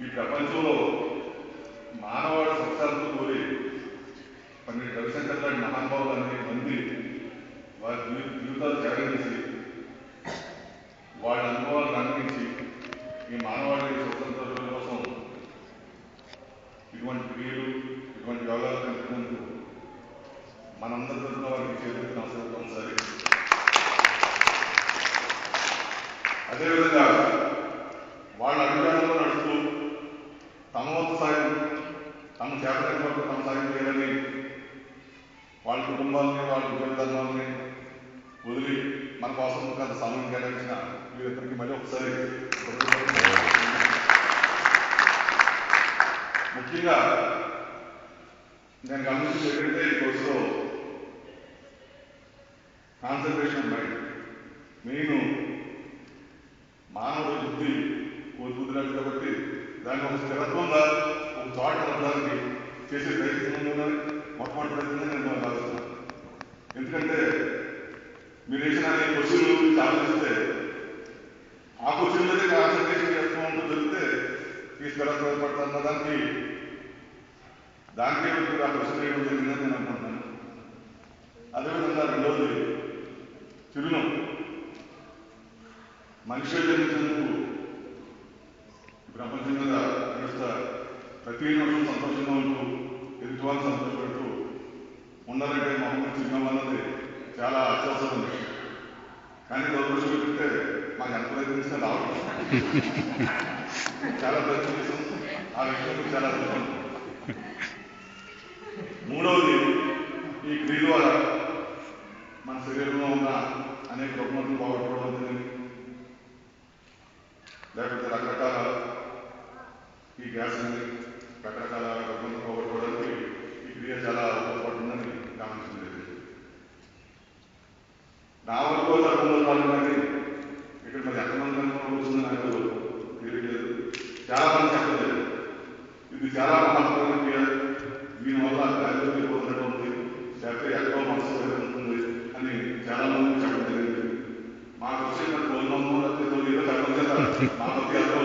ఈ ప్రపంచంలో మానవాళి సంస్థలతో కోరి కొన్ని రవిశంకర్ లాంటి మహానుభావులు అనేక మంది వారి జీవితాలు త్యాగం చేసి వాళ్ళ అనుభవాలను అందించి ఈ మానవాళి స్వతంత్ర కోసం ఇటువంటి క్రియలు ఇటువంటి యోగాలు పెంచినందుకు మనందరి తరఫున వారికి చేతులకు నమస్కారం. ఒకసారి అదేవిధంగా వాళ్ళ అభిప్రాయంలో నడుస్తూ తమ వంతు సాయం తమ చేపలని వరకు తమ సాయం చేయాలని వాళ్ళ కుటుంబాలని వాళ్ళ ఉద్యోగ ధర్మాలని వదిలి మన కోసం కొంత సమయం కేటాయించిన వీరిద్దరికి మళ్ళీ ఒకసారి ముఖ్యంగా నేను గమనించింది ఏంటంటే ఈ కోర్సులో కాన్సన్ట్రేషన్ మైండ్ మెయిన్ మానవుడి బుద్ధి కోల్పోతున్నాడు కాబట్టి దాన్ని ఒక స్థిరత్వంగా ఒక చోట ఉండడానికి చేసే ప్రయత్నంలోనే మొట్టమొదటి ప్రయత్నం నేను భావిస్తున్నాను. ఎందుకంటే మీరు వేసిన క్వశ్చన్లు ఆలోచిస్తే ఆ క్వశ్చన్ మీద కాన్సన్ట్రేషన్ చేస్తూ ఉంటూ జరిగితే ఈ స్థిరత్వం ఏర్పడుతున్న దానికి ఆ క్వశ్చన్ వేయడం జరిగిందని నేను అనుకుంటున్నాను. అదేవిధంగా రెండవది చిరునవ్వు. మనిషి జన్మించేందుకు ప్రపంచం మీద నడుస్తా ప్రతి నిమిషం సంతోషంగా ఉంటూ ఎదుటివాళ్ళు సంతోషపెడుతూ ఉండాలంటే మొహమ్మద్ చిరునవ్వు అన్నది చాలా అత్యవసరం ఉంది. కానీ దురదృష్టం ఏంటంటే మాకు ఎంత ప్రయత్నించినా రావడం చాలా ప్రయత్నం చేసాం. ఆ విషయంలో చాలా అద్భుతం. మూడవది ఈ క్రియ ద్వారా మన శరీరంలో ఉన్న అనేక రుగ్మతలు పోగొట్టుకోవడం జరిగింది. లేకపోతే రకరకాల ఈ గ్యాస్ రకరకాల రుగ్మతలు పోగొట్టుకోవడానికి ఈ క్రియ చాలా ఉపయోగపడుతుందని గమనించలేదు. నా వరకు అర్థంలో కాదు కానీ ఇక్కడ మరి ఎంతమంది అనుకోవచ్చింది నాకు తెలియలేదు. చాలా మంది చెప్పలేదు ఇది చాలా మహత్వమైన క్రియ, దీనివల్ల గాలిలో పోతున్నట్టు ఉంది, లేకపోతే ఎక్కడో మనసు ఉంటుంది అని చాలా మంది చెప్పడం జరిగింది. మాకు వచ్చే కోల్మము లేకపోతే చెప్పడం చేత మాకు ఎంతో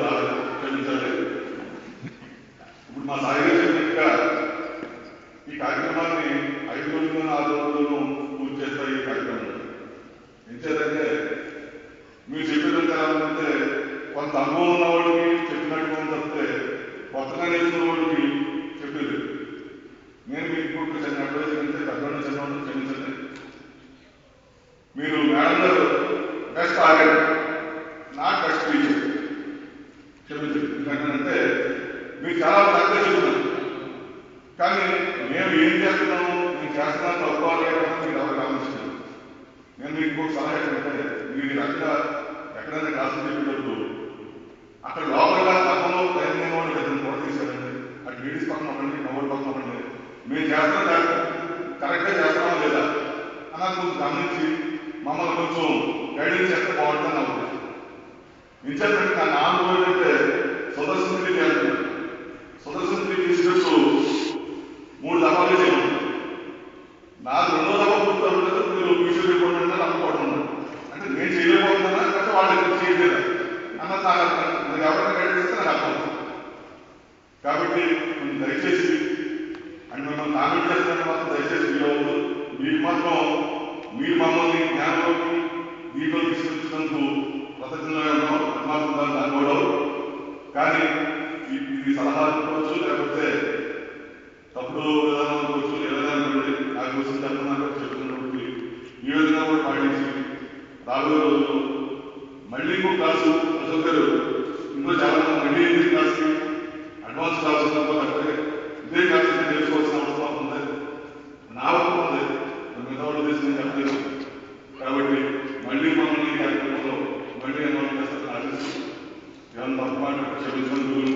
క్షమించలేదు. ఇప్పుడు మా సాయి చెప్పినట్టుగా ఈ కార్యక్రమాన్ని 5 రోజుల్లో 6 రోజుల్లోనూ పూర్తి చేస్తారు. ఈ కార్యక్రమం ఎంచేదంటే మీరు చెప్పేదంటే అంటే కొంత అనుభవం ఉన్న వాళ్ళకి చెప్పినట్టుగా తప్పితే కొత్తగా నేర్చుకున్న వాళ్ళకి చెప్పేది. నేను మీకు ఇప్పుడు చిన్న అడ్వైజ్ అంటే పెద్దవాళ్ళు చిన్నవాళ్ళు క్షమించండి. మీరు మేడం గారు బెస్ట్ ఆగండి, నాట్ బెస్ట్ టీచర్ క్షమించండి. ఎందుకంటే మీరు చాలా తక్కువ చెప్తున్నారు, కానీ మేము ఏం చేస్తున్నాము నేను చేస్తున్నాను తప్పుకోవాలి మీరు ఎవరు గమనించలేదు. నేను మీకు ఇంకొక సలహా ఏంటంటే మీరు ఎక్కడైనా క్లాసులు చెప్పేటప్పుడు అక్కడ లోపల పక్కనలో ప్రయత్నం వాళ్ళు పెద్దలు కూడా తీసుకెళ్ళండి. అటు లేడీస్ పక్కన ఉండండి, మగవాడి పక్కన ఉండండి. మేము చేస్తున్నా కరెక్ట్గా చేస్తున్నామా లేదా అన్నది కొంచెం గమనించి మమ్మల్ని కొంచెం గైడెన్స్ చేస్తే బాగుంటుందని నా ఉద్దేశం. నిజంటే నా నాలుగు రోజులంటే సుదర్శన క్రియ చేయాలి. సుదర్శన క్రియ చేసినట్టు 3 దఫాలు చేయాలి. నాకు 2వ దఫా పూర్తి మీరు విషయం చెప్పండి అనుకోవడం అంటే నేను చేయలేకపోతున్నా అంటే వాళ్ళకి చేయలేదు అన్నది నాకు ఎవరైనా గైడెన్స్ ఇస్తే నాకు అర్థం. కాబట్టి కొంచెం దయచేసి అండ్ మిమ్మల్ని కామెంట్ చేస్తున్న మాత్రం దయచేసి వీలవద్దు. మీకు మాత్రం మీరు మమ్మల్ని జ్ఞానంలోకి దీంట్లో తీసుకొచ్చినందుకు కృతజ్ఞతగా అనుకోవడం. కానీ ఇది సలహా అనుకోవచ్చు, లేకపోతే తప్పుడు విధానం అనుకోవచ్చు, ఏదైనా అనుకోండి. నాకు కోసం చెప్తున్నాను చెప్తున్నప్పుడు ఈ విధంగా కూడా పాటించి రాబోయే రోజులు మళ్ళీ ఇంకో క్లాసు అశోక్ గారు ఇంకో చాలా మంది మళ్ళీ క్లాస్కి అడ్వాన్స్ క్లాస్ ఉన్నప్పుడు ఇదే క్లాస్ నేర్చుకోవాల్సిన అవసరం ఉంది. నా వరకు ఉంది, మిగతా వాళ్ళు తీసుకుని చెప్పలేదు. కాబట్టి మళ్ళీ మమ్మల్ని కార్యక్రమంలో మళ్ళీ ఏమన్నా ఆశిస్తూ ఏమన్నా తప్ప క్షమించినందుకు